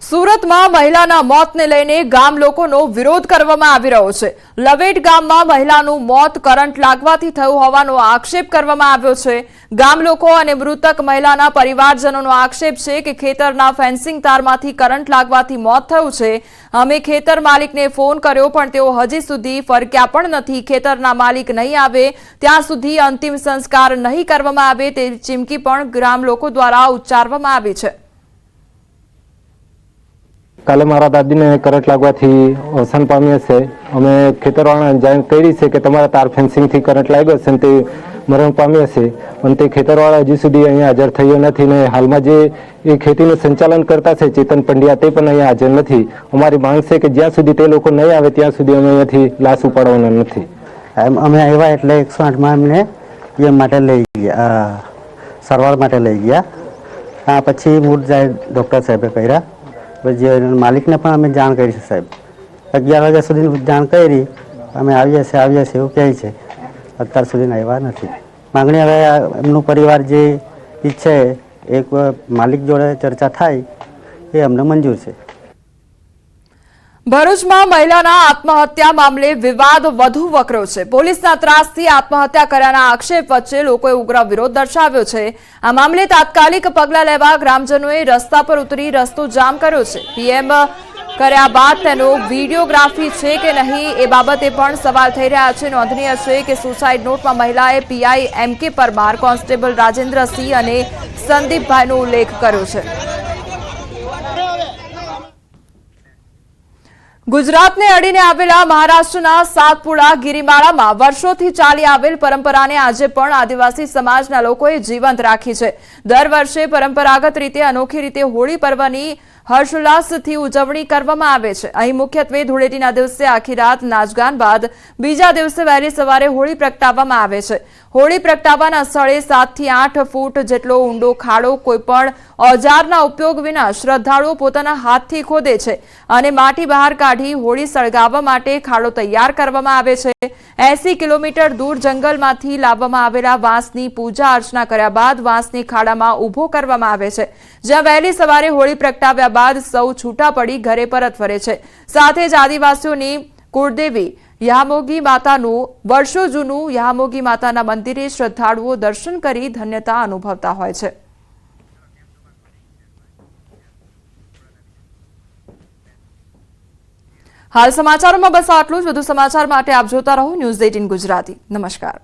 સુરતમાં મહિલાના મોતને લઈને ગામ લોકોનો વિરોધ કરવામાં આવી રહ્યો છે। લવેટ ગામમાં મહિલાનું મોત કરંટ લાગવાથી થયું હોવાનો આક્ષેપ કરવામાં આવ્યો છે। ગામ લોકો અને મૃતક મહિલાના પરિવારજનોનો આક્ષેપ છે કે ખેતરના ફેન્સિંગ તારમાંથી કરંટ લાગવાથી મોત થયું છે। અમે ખેતર માલિકને ફોન કર્યો પણ તેઓ હજી સુધી ફરક્યા પણ નથી। ખેતરના માલિક નહીં આવે ત્યાં સુધી અંતિમ સંસ્કાર નહીં કરવામાં આવે તેવી ચીમકી પણ ગ્રામ લોકો દ્વારા ઉચ્ચારવામાં આવી છે। काले मारा दादी ने करंट लगवाथी अवसान पाम्या छे। अमे खेतरवाळाने जाण करी छे के तमारा तार फेन्सिंग थी करंट लाग्यो छे ते मरण पाम्या छे पण ते खेतरवाळा हजी सुधी अहींया हाजर थयो नथी ने हालमां जे ए खेतीनुं संचालन करता छे चेतन पंड्या ते पण अहींया हाजर नथी। अमारी मांग छे के ज्यां सुधी ते लोको नहीं आवे त्यां सुधी अमे अहींयाथी लाश उपाडवाना नथी। अमे आव्या एटले 108 માં અમને એ માટે લઈ ગયા સારવાર માટે લઈ ગયા। આ પછી મૂળ જાય ડોક્ટર સાહેબે કર્યા मालिक ने पण अमे जाण करी साहेब 11 वाग्या सुधी जाण करी अमे आव्या छे एवुं कहे छे अत्यार सुधी आव्या नथी। मागणी हवे एमनुं परिवार जे इच्छे एक मालिक जोड़े चर्चा थाय ए अमने मंजूर छे। भरूचमां महिलाना आत्महत्या मामले विवाद વધુ વકર્યો છે। પોલીસના ત્રાસથી આત્મહત્યા કર્યાના આક્ષેપ વચ્ચે લોકોએ ઉગ્ર વિરોધ દર્શાવ્યો છે। આ મામલે તાત્કાલિક પગલાં લેવા ગ્રામજનોએ રસ્તા પર ઉતરી રસ્તો જામ કર્યો છે। પીએમ કર્યા બાદ તેનો વીડિયોગ્રાફી છે કે નહીં એ બાબતે પણ સવાલ થઈ રહ્યા છે। નોંધનીય છે કે સુસાઇડ નોટમાં મહિલાએ પીઆઈ એમકે પરમાર, કોન્સ્ટેબલ રાજેન્દ્રસિંહ અને સંદીપભાઈનો ઉલ્લેખ કર્યો છે। गुजरातने अड़ीने आवेला महाराष्ट्रना सातपुड़ा गिरिमाळामां वर्षोथी चाली आवेल परंपराने आजे पण आदिवासी समाजना लोकोए जीवंत राखी छे। दर वर्षे परंपरागत रीते अनोखी रीते होळी पर्वनी हर्षोल्लासथी उजवणी करवामां आवे छे। અહીં મુખ્યત્વે ધૂળેટીના દિવસે આખી રાત નાચગાન બાદ બીજા દિવસે વહેલી સવારે હોળી પ્રગટાવવામાં આવે છે। હોળી પ્રગટાવવાના સ્થળે 7 થી 8 ફૂટ જેટલો ઊંડો ખાડો કોઈપણ ઓજારના ઉપયોગ વિના શ્રદ્ધાળુઓ પોતાના હાથથી ખોદે છે અને માટી બહાર કાઢી હોળી સળગાવવા માટે ખાડો તૈયાર કરવામાં આવે છે। 80 કિલોમીટર દૂર જંગલમાંથી લાવવામાં આવેલા વાંસની પૂજા અર્ચના કર્યા બાદ વાંસની ખાડામાં ઊભો કરવામાં આવે છે, જ્યાં વહેલી સવારે હોળી પ્રગટાવ્યા बाद सौ छूटा पड़ी घरे परत फरे छे। साथे ज आदिवासीओनी कुळदेवी यामोगी मातानुं वर्षो जूनुं यामोगी माताना मंदिरे श्रद्धाळुओ दर्शन करी धन्यता अनुभवता होय छे। हाल समाचारों में बस आटलुं ज। વધુ સમાચાર માટે આપ જોતા રહો ન્યૂઝ 18 ગુજરાતી। नमस्कार।